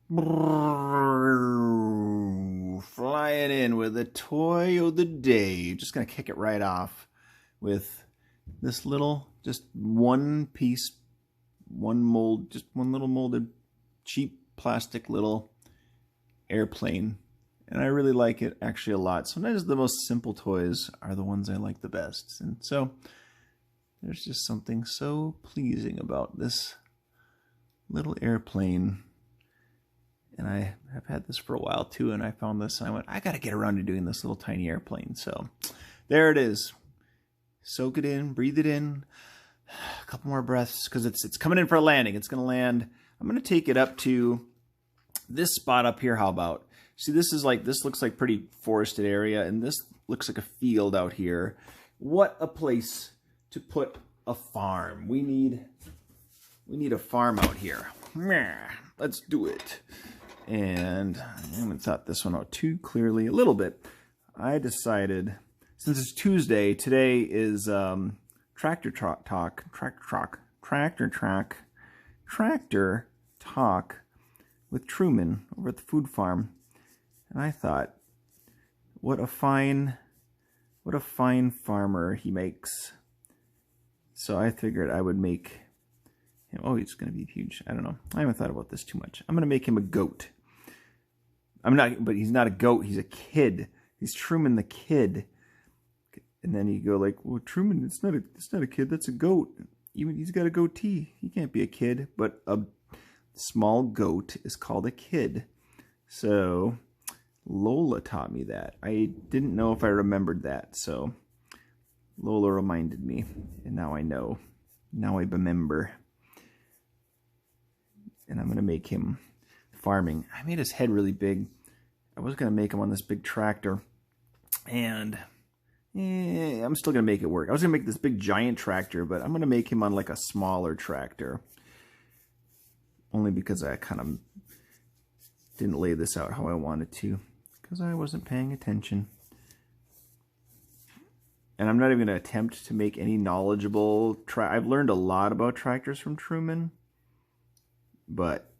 Flying in with the toy of the day. Just gonna kick it right off with this little, just one piece, one mold, just one little molded, cheap plastic little airplane. And I really like it actually a lot. Sometimes the most simple toys are the ones I like the best. And so there's just something so pleasing about this little airplane. And I have had this for a while too, and I found this and I went, I gotta get around to doing this little tiny airplane. So there it is. Soak it in, breathe it in. A couple more breaths, because it's coming in for a landing. It's gonna land. I'm gonna take it up to this spot up here. How about? See, this looks like pretty forested area, and this looks like a field out here. What a place to put a farm. We need a farm out here. Let's do it. And I haven't thought this one out too clearly a little bit. I decided, since it's Tuesday, today is tractor talk with Truman over at the food farm. And I thought, what a fine farmer he makes. So I figured I would make him, oh, he's going to be huge. I don't know. I haven't thought about this too much. I'm going to make him a goat. But he's not a goat. He's a kid. He's Truman the kid. And then you go like, well, Truman, it's not a kid. That's a goat. He's got a goatee. He can't be a kid. But a small goat is called a kid. So Lola taught me that. I didn't know if I remembered that. So Lola reminded me. And now I know. Now I remember. And I'm going to make him farming. I made his head really big. I was going to make him on this big tractor. And I'm still going to make it work. I was going to make this big giant tractor, but I'm going to make him on like a smaller tractor. Only because I kind of didn't lay this out how I wanted to. Because I wasn't paying attention. And I'm not even going to attempt to make any knowledgeable... I've learned a lot about tractors from Truman. But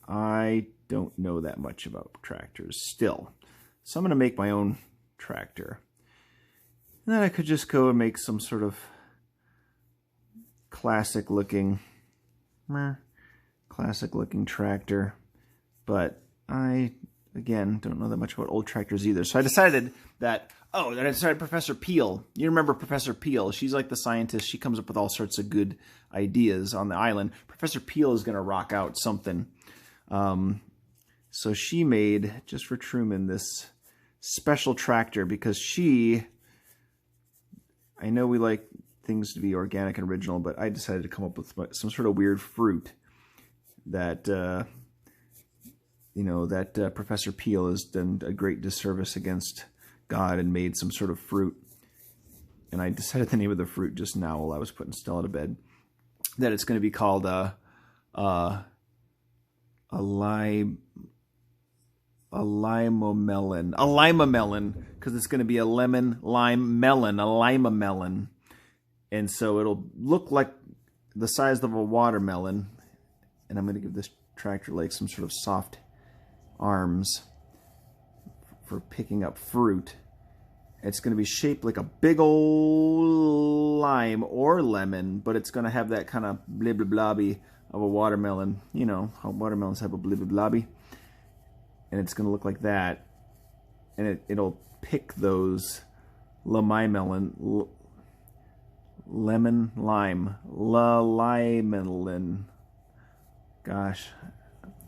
I don't know that much about tractors still. So I'm going to make my own tractor. And then I could just go and make some sort of classic looking tractor. But I, again, don't know that much about old tractors either. So I decided that, then I decided Professor Peel. You remember Professor Peel. She's like the scientist. She comes up with all sorts of good ideas on the island. Professor Peel is going to rock out something. So she made, just for Truman, this special tractor because I know we like things to be organic and original, but I decided to come up with some sort of weird fruit that, Professor Peel has done a great disservice against God and made some sort of fruit. And I decided the name of the fruit just now while I was putting Stella to bed. That it's going to be called a limamelon, because it's going to be a lemon lime melon, a limamelon. And so it'll look like the size of a watermelon. And I'm going to give this tractor like some sort of soft arms for picking up fruit. It's going to be shaped like a big old lime or lemon, but it's going to have that kind of blibby blobby of a watermelon. You know how watermelons have a blibby blobby. And it's going to look like that. And it'll pick those limelon, lemon, lime, limelon. Gosh,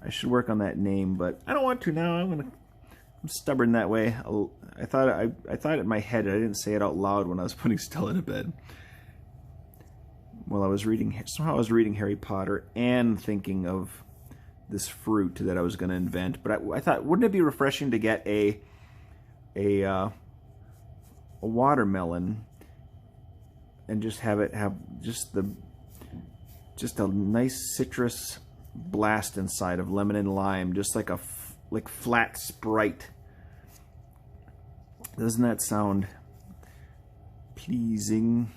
I should work on that name, but I don't want to now. I'm stubborn that way. I thought it in my head. I didn't say it out loud when I was putting Stella to bed. Well, somehow I was reading Harry Potter and thinking of this fruit that I was going to invent. But I thought, wouldn't it be refreshing to get a watermelon and just have it have just a nice citrus blast inside of lemon and lime, just like a flat Sprite. Doesn't that sound pleasing?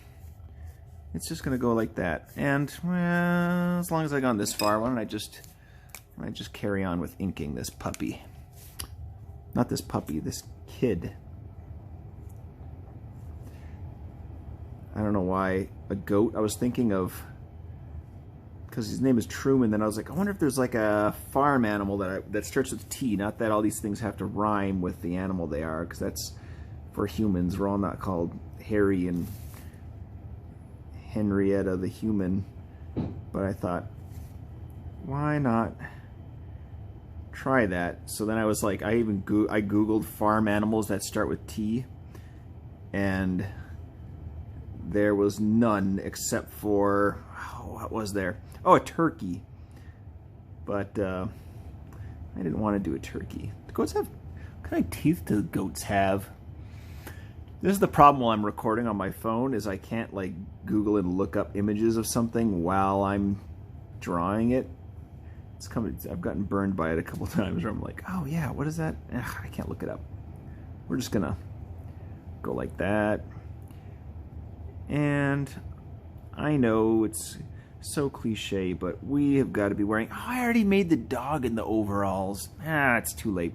It's just gonna go like that. And well, as long as I gone this far, why don't I just I just carry on with inking this puppy. Not this puppy, this kid. I don't know why a goat. I was thinking of, because his name is Truman, then I was like, I wonder if there's like a farm animal that starts with T. Not that all these things have to rhyme with the animal they are, because that's for humans. We're all not called Harry and Henrietta the human. But I thought, why not try that? So then I was like, I googled farm animals that start with T, and there was none except for, oh, what was there? Oh, a turkey. But I didn't want to do a turkey. The goats have, what kind of teeth do the goats have? This is the problem while I'm recording on my phone, is I can't like Google and look up images of something while I'm drawing it. It's coming. I've gotten burned by it a couple times where I'm like, oh yeah, what is that? Ugh, I can't look it up. We're just gonna go like that. And I know it's so cliche, but we have got to be wearing... Oh, I already made the dog in the overalls. It's too late.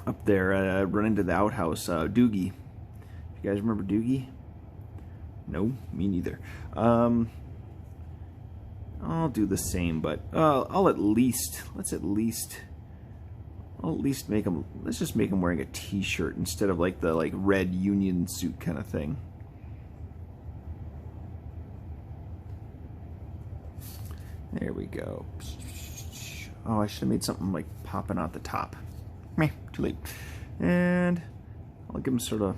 Up there, run into the outhouse, Doogie. You guys remember Doogie? No, me neither. I'll do the same, but I'll at least make him. Let's just make him wearing a T-shirt instead of like the red Union suit kind of thing. There we go. Oh, I should have made something like popping out the top. Meh, too late. And I'll give him sort of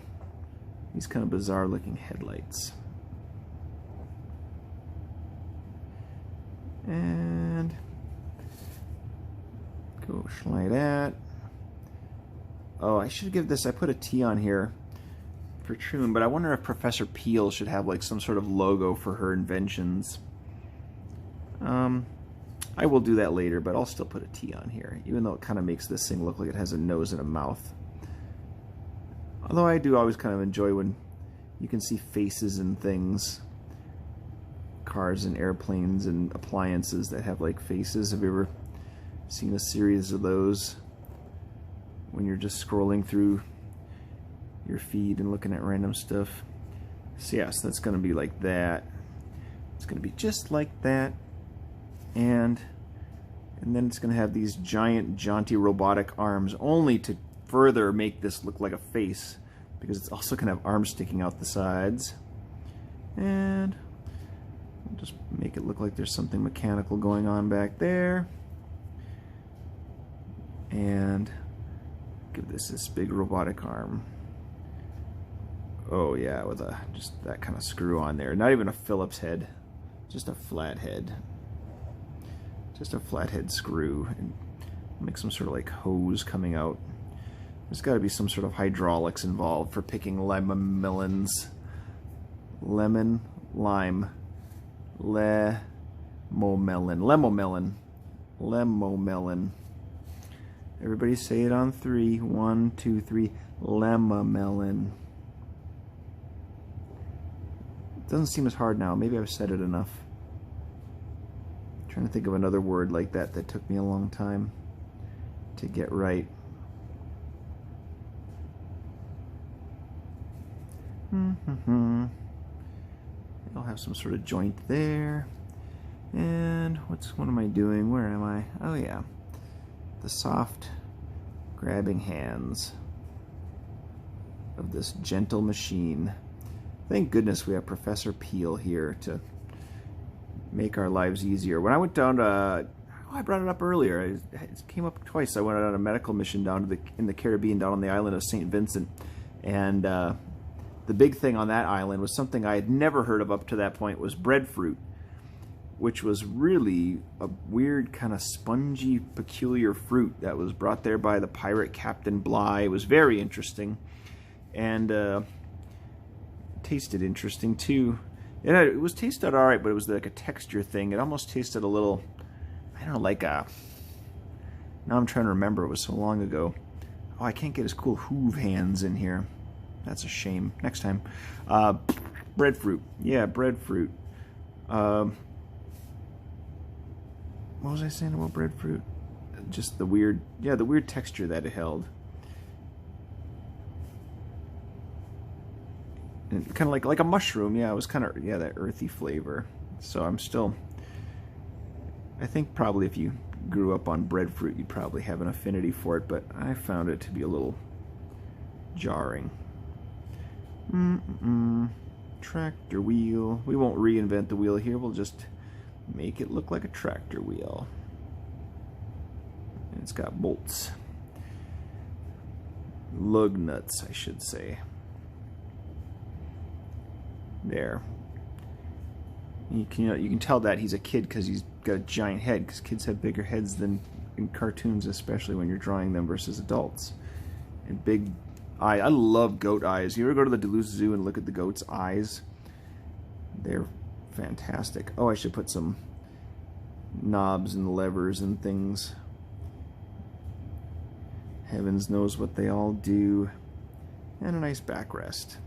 these kind of bizarre looking headlights. And go like that. Oh, I should give this, I put a T on here for Truman, but I wonder if Professor Peel should have like some sort of logo for her inventions. I will do that later, but I'll still put a T on here, even though it kind of makes this thing look like it has a nose and a mouth. Although I do always kind of enjoy when you can see faces and things. Cars and airplanes and appliances that have like faces. Have you ever seen a series of those when you're just scrolling through your feed and looking at random stuff? So yes, that's going to be like that. It's going to be just like that. And then it's going to have these giant, jaunty robotic arms, only to further make this look like a face, because it's also going to have arms sticking out the sides. And we'll just make it look like there's something mechanical going on back there. And give this big robotic arm. Oh yeah, with just that kind of screw on there. Not even a Phillips head, just a flat head. Just a flathead screw, and make some sort of like hose coming out. There's got to be some sort of hydraulics involved for picking lemon melons. Lemon, lime, lemomelon, lemomelon, lemomelon. Everybody say it on 3. 1, 2, 3. Lemomelon. It doesn't seem as hard now. Maybe I've said it enough. Trying to think of another word like that that took me a long time to get right. I'll have some sort of joint there. And what am I doing? Where am I? Oh yeah. The soft grabbing hands of this gentle machine. Thank goodness we have Professor Peel here to make our lives easier. When I went down to, I brought it up earlier, it came up twice. I went on a medical mission down to in the Caribbean, down on the island of St. Vincent, and the big thing on that island was something I had never heard of up to that point, was breadfruit, which was really a weird kind of spongy, peculiar fruit that was brought there by the pirate Captain Bligh. It was very interesting, and tasted interesting too. And it was tasted all right, but it was like a texture thing. It almost tasted a little, I don't know, like a... Now I'm trying to remember. It was so long ago. Oh, I can't get his cool hoove hands in here. That's a shame. Next time. Breadfruit. Yeah, breadfruit. what was I saying about breadfruit? Just the weird, yeah, the weird texture that it held. And kind of like a mushroom, yeah, it was kind of, yeah, that earthy flavor. So I think probably if you grew up on breadfruit, you'd probably have an affinity for it, but I found it to be a little jarring. Tractor wheel. We won't reinvent the wheel here, we'll just make it look like a tractor wheel. And it's got bolts. Lug nuts, I should say. There. You can tell that he's a kid because he's got a giant head, because kids have bigger heads than in cartoons, especially when you're drawing them versus adults. And big eye. I love goat eyes. You ever go to the Duluth Zoo and look at the goat's eyes? They're fantastic. Oh, I should put some knobs and levers and things. Heavens knows what they all do. And a nice backrest.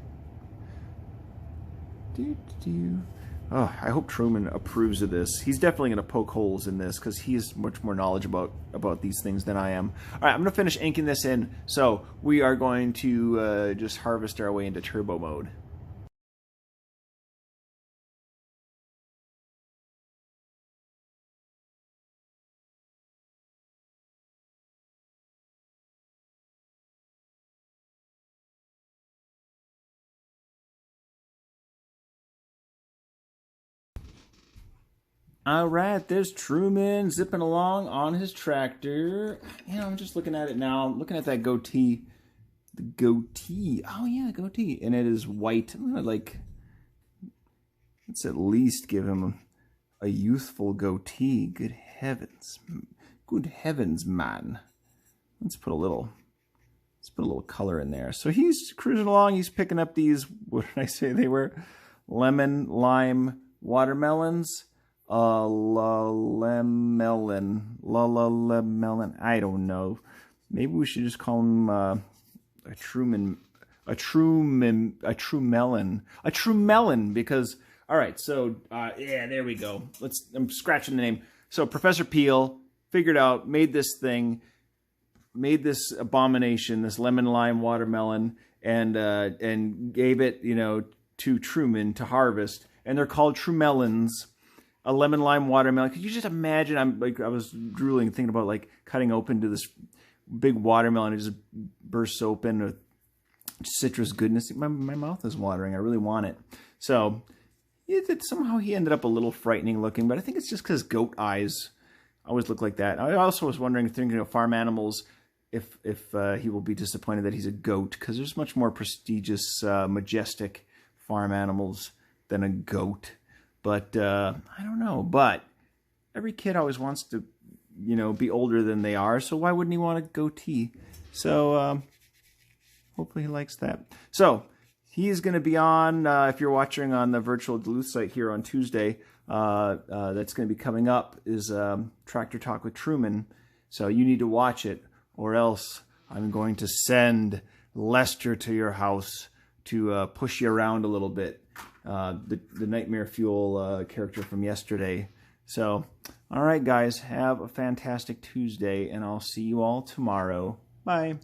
Oh, I hope Truman approves of this. He's definitely going to poke holes in this because he's much more knowledgeable about these things than I am. All right, I'm going to finish inking this in. So we are going to just harvest our way into turbo mode. All right, there's Truman zipping along on his tractor. You know, I'm just looking at it now. I'm looking at that goatee. The goatee. Oh, yeah, goatee. And it is white. I'm gonna, like, let's at least give him a youthful goatee. Good heavens. Good heavens, man. Let's put a little color in there. So he's cruising along. He's picking up these, what did I say they were? Lemon, lime, watermelons. Lemon. I don't know. Maybe we should just call him a Truman, because, all right, so, yeah, there we go. I'm scratching the name. So Professor Peel figured out, made this thing, made this abomination, this lemon, lime, watermelon, and gave it, you know, to Truman to harvest. And they're called Trumelons. A lemon, lime, watermelon. Could you just imagine? I was drooling, thinking about like cutting open to this big watermelon. It just bursts open with citrus goodness. My mouth is watering. I really want it. So somehow he ended up a little frightening looking, but I think it's just because goat eyes always look like that. I also was wondering, thinking of farm animals, if he will be disappointed that he's a goat, because there's much more prestigious, majestic farm animals than a goat. But I don't know. But every kid always wants to, you know, be older than they are. So why wouldn't he want a goatee? So hopefully he likes that. So he's going to be on, if you're watching on the virtual Duluth site here on Tuesday, that's going to be coming up, is Tractor Talk with Truman. So you need to watch it, or else I'm going to send Lester to your house to push you around a little bit. The Nightmare Fuel character from yesterday. So, all right, guys, have a fantastic Tuesday, and I'll see you all tomorrow. Bye.